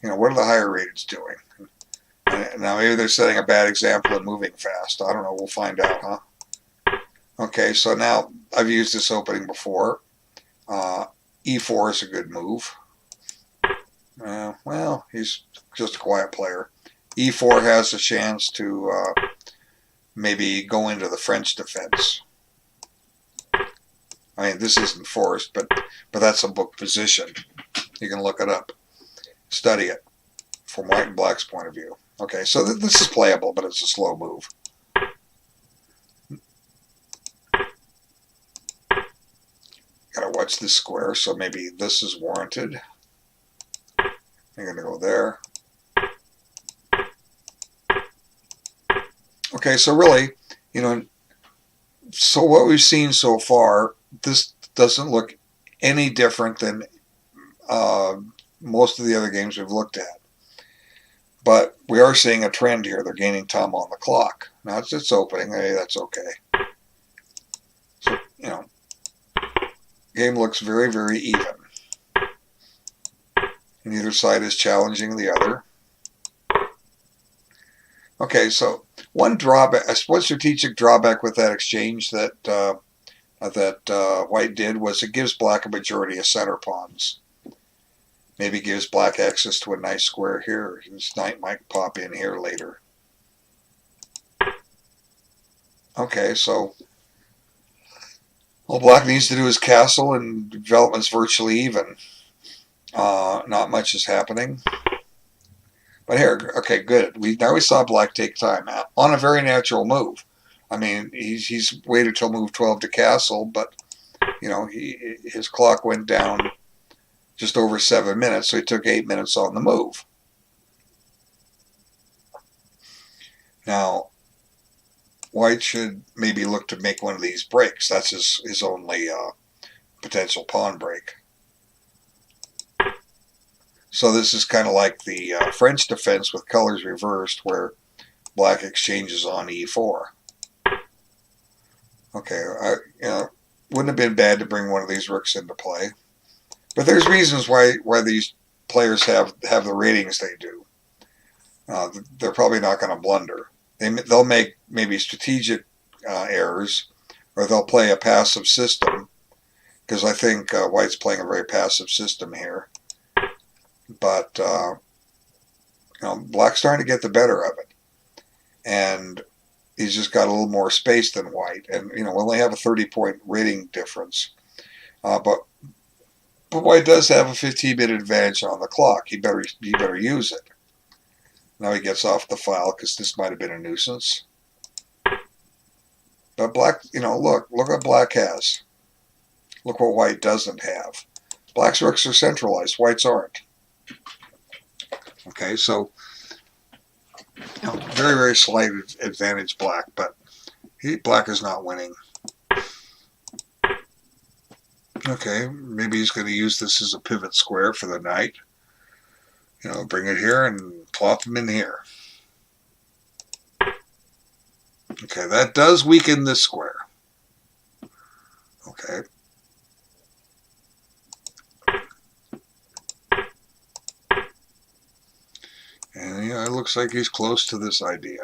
What are the higher rateds doing? And now maybe they're setting a bad example and moving fast. I don't know. We'll find out, huh? Okay, so now I've used this opening before. Uh, E4 is a good move. Well, he's just a quiet player. E4 has a chance to maybe go into the French defense. I mean, this isn't forced, but that's a book position. You can look it up, study it from white and black's point of view. Okay, so this is playable, but it's a slow move. Gotta watch this square, so maybe this is warranted. You're gonna go there. Okay, so really, so what we've seen so far, this doesn't look any different than most of the other games we've looked at. But we are seeing a trend here. They're gaining time on the clock. Now it's opening. Hey, that's okay. So, game looks very, very even. And either side is challenging the other. Okay, so one strategic drawback with that exchange that White did was it gives black a majority of center pawns. Maybe gives black access to a nice square here. His knight might pop in here later. Okay, so all black needs to do is castle, and development's virtually even. Not much is happening. But here, okay, good. Now we saw black take time on a very natural move. I mean, he's waited till move 12 to castle, but his clock went down just over 7 minutes, so he took 8 minutes on the move. Now, white should maybe look to make one of these breaks. That's his only potential pawn break. So this is kind of like the French defense with colors reversed, where black exchanges on e4. Okay, wouldn't have been bad to bring one of these rooks into play. But there's reasons why these players have the ratings they do. They're probably not going to blunder. They'll make maybe strategic errors, or they'll play a passive system, because I think white's playing a very passive system here. But black's starting to get the better of it, and he's just got a little more space than white. And we only have a 30-point rating difference, but white does have a 15-minute advantage on the clock. He better use it. Now he gets off the file because this might have been a nuisance. But black, look what black has. Look what white doesn't have. Black's rooks are centralized. White's aren't. Okay, so very, very slight advantage black, but black is not winning. Okay, maybe he's going to use this as a pivot square for the knight. Bring it here and plop him in here. Okay, that does weaken this square. Okay. And it looks like he's close to this idea.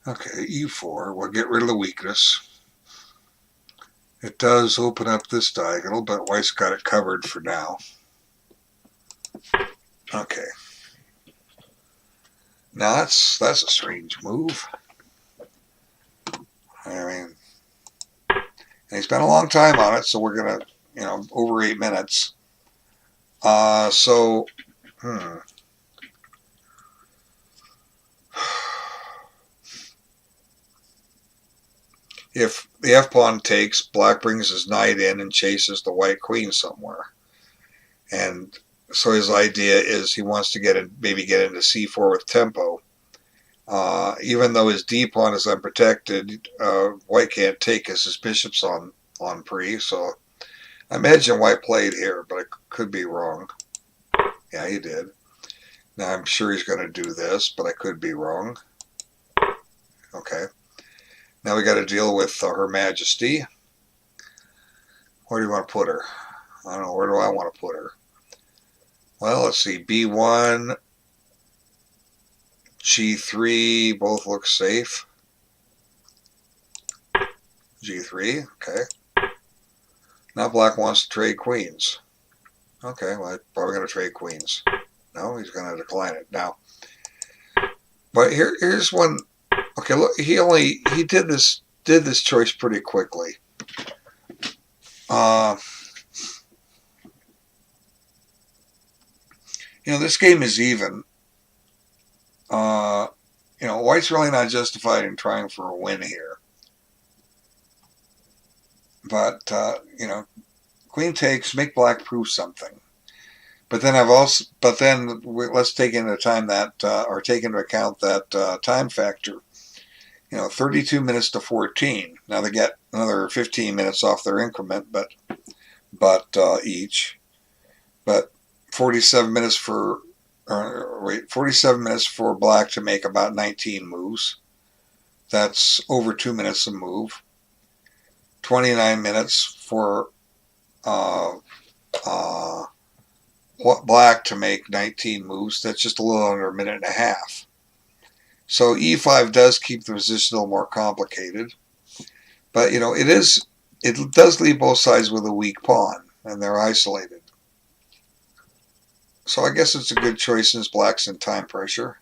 Okay, e4, we'll get rid of the weakness. It does open up this diagonal, but white's got it covered for now. Okay. Now that's a strange move. I mean, and he spent a long time on it, so we're gonna, over 8 minutes. If the f-pawn takes, black brings his knight in and chases the white queen somewhere. And so his idea is he wants to maybe get into c4 with tempo. Even though his d-pawn is unprotected, white can't take because his bishop's on pre. So I imagine white played here, but I could be wrong. Yeah, he did. Now I'm sure he's going to do this, but I could be wrong. Okay. Now we got to deal with Her Majesty. Where do you want to put her? I don't know. Where do I want to put her? Well, let's see. B1, G3, both look safe. G3, okay. Now black wants to trade queens. Okay, well, I'm probably going to trade queens. No, he's going to decline it now. But here's one. Okay, look, he did this choice pretty quickly. Uh, this game is even. Uh, White's really not justified in trying for a win here. But queen takes, make black prove something. But then let's take into account that time factor. 32 minutes to 14. Now they get another 15 minutes off their increment, but each. But 47 minutes for 47 minutes for black to make about 19 moves. That's over 2 minutes a move. 29 minutes for black to make 19 moves. That's just a little under a minute and a half. So E5 does keep the position a little more complicated. But, it does leave both sides with a weak pawn, and they're isolated. So I guess it's a good choice since black's in time pressure.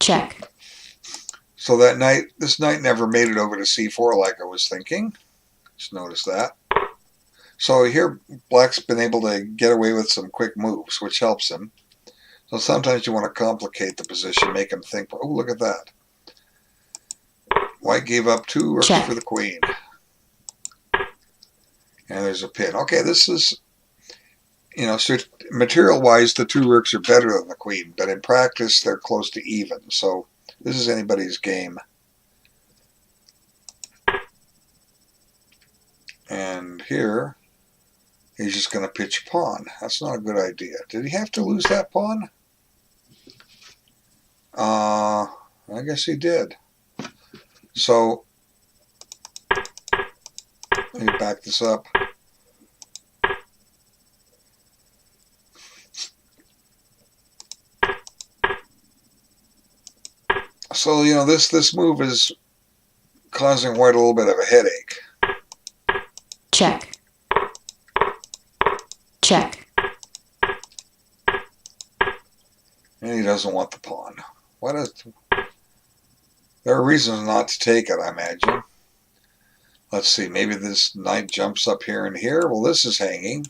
Check. So this knight never made it over to C4 like I was thinking. Just notice that. So here, black's been able to get away with some quick moves, which helps him. So sometimes you want to complicate the position, make him think, oh, look at that. White gave up 2 rooks for the queen. And there's a pin. Okay, this is, material-wise, the 2 rooks are better than the queen, but in practice, they're close to even. So this is anybody's game. And here, he's just going to pitch a pawn. That's not a good idea. Did he have to lose that pawn? I guess he did. So, let me back this up. So, this move is causing White a little bit of a headache. Check. Check. And he doesn't want the pawn. There are reasons not to take it, I imagine. Let's see, maybe this knight jumps up here and here. Well, this is hanging.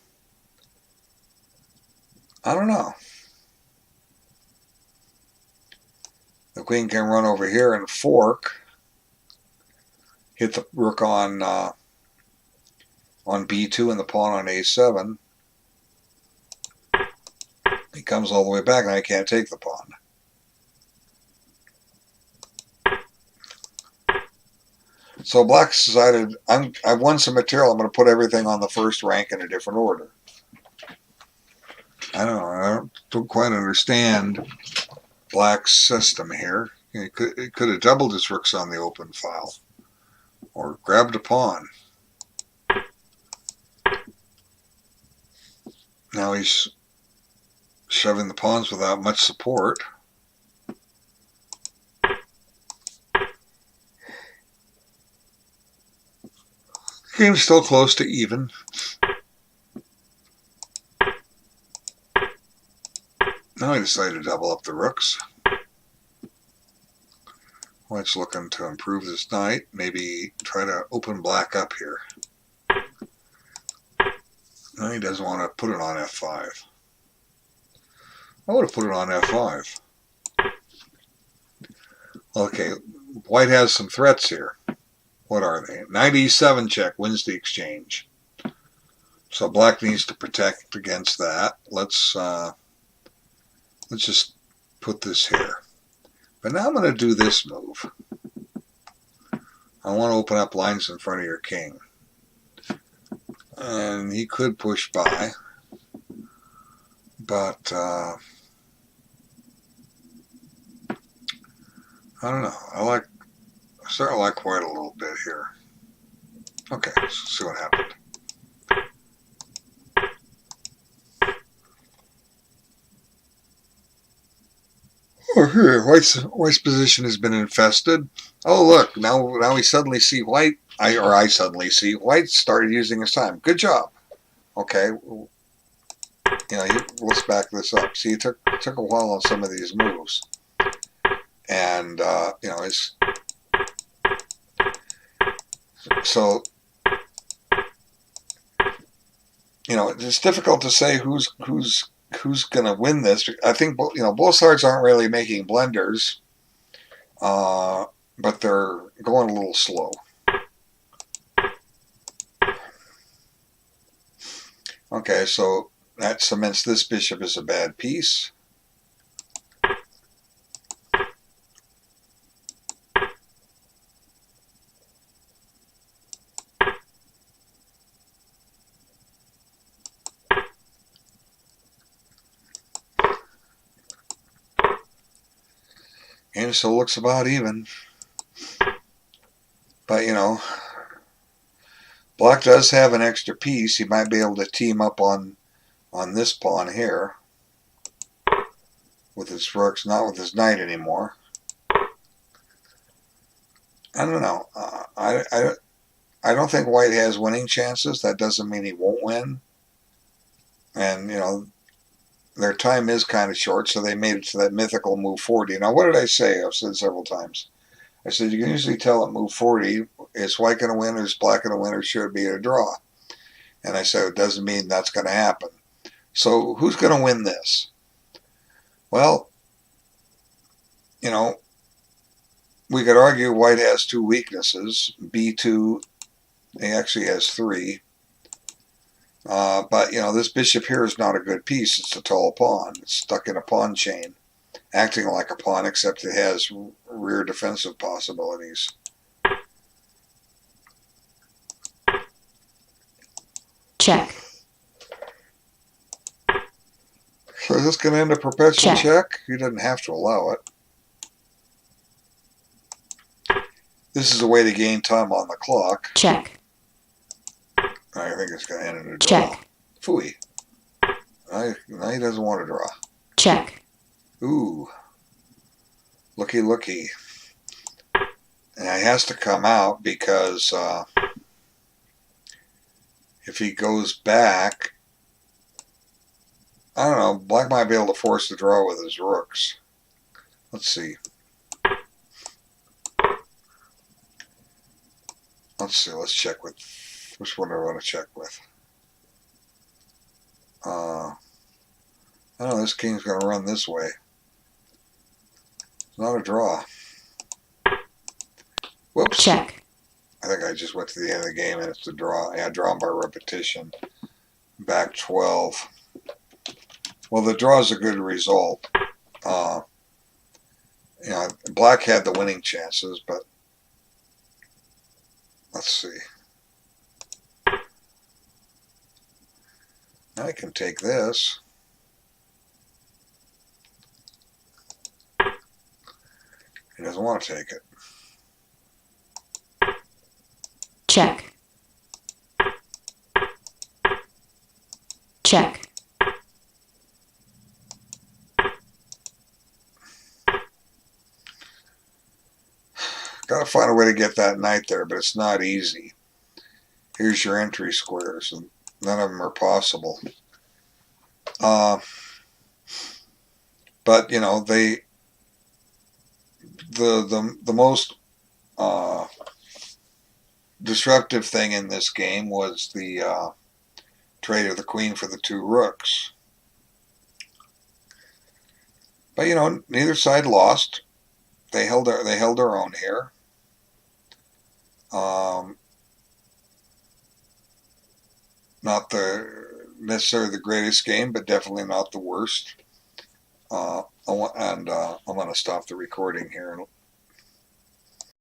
I don't know. The queen can run over here and fork. Hit the rook on B2 and the pawn on A7. He comes all the way back and I can't take the pawn. So black's decided, I've won some material, I'm going to put everything on the first rank in a different order. I don't know, I don't quite understand black's system here. It could have doubled his rooks on the open file. Or grabbed a pawn. Now he's shoving the pawns without much support. Game's still close to even. Now I decided to double up the rooks. White's looking to improve this knight. Maybe try to open black up here. No, he doesn't want to put it on F5. I would have put it on F5. Okay, White has some threats here. What are they? Knight E7 check wins the exchange. So black needs to protect against that. Let's just put this here. But now I'm going to do this move. I want to open up lines in front of your king. And he could push by. But I don't know. I like Starting to like white a little bit here. Okay, let's see what happened. Oh, here, white's position has been infested. Oh, look, now we suddenly see white. I suddenly see white started using his time. Good job. Okay, let's back this up. See, it took a while on some of these moves, and it's so it's difficult to say who's going to win this. I think both sides aren't really making blenders, but they're going a little slow. Okay, so that cements this bishop as a bad piece. And so it looks about even. But, black does have an extra piece. He might be able to team up on this pawn here with his rooks, not with his knight anymore. I don't know. I don't think white has winning chances. That doesn't mean he won't win. And, their time is kind of short, so they made it to that mythical move 40. Now, what did I say? I've said several times. I said you can usually tell at move 40, is white going to win or is black going to win or should it be a draw? And I said it doesn't mean that's going to happen. So who's going to win this? Well, we could argue white has two weaknesses. B2, he actually has three. But, this bishop here is not a good piece. It's a tall pawn. It's stuck in a pawn chain, acting like a pawn, except it has rear defensive possibilities. Check. So is this going to end a perpetual check? He doesn't have to allow it. This is a way to gain time on the clock. Check. I think it's going to end in a draw. Check. Phooey. Now he doesn't want to draw. Check. Ooh. Looky, looky. And he has to come out because if he goes back, I don't know, black might be able to force the draw with his rooks. Let's see. Let's check with, which one do I want to check with? I don't know, this king's going to run this way. It's not a draw. Whoops. Check. I think I just went to the end of the game and it's a draw. Yeah, drawn by repetition. Back 12. Well, the draw is a good result. Black had the winning chances, but let's see. I can take this. He doesn't want to take it. Check. Check. Got to find a way to get that knight there, but it's not easy. Here's your entry squares, and none of them are possible. But the most disruptive thing in this game was the trade of the queen for the two rooks. But neither side lost. They held their own here. Not necessarily the greatest game, but definitely not the worst. I'm going to stop the recording here and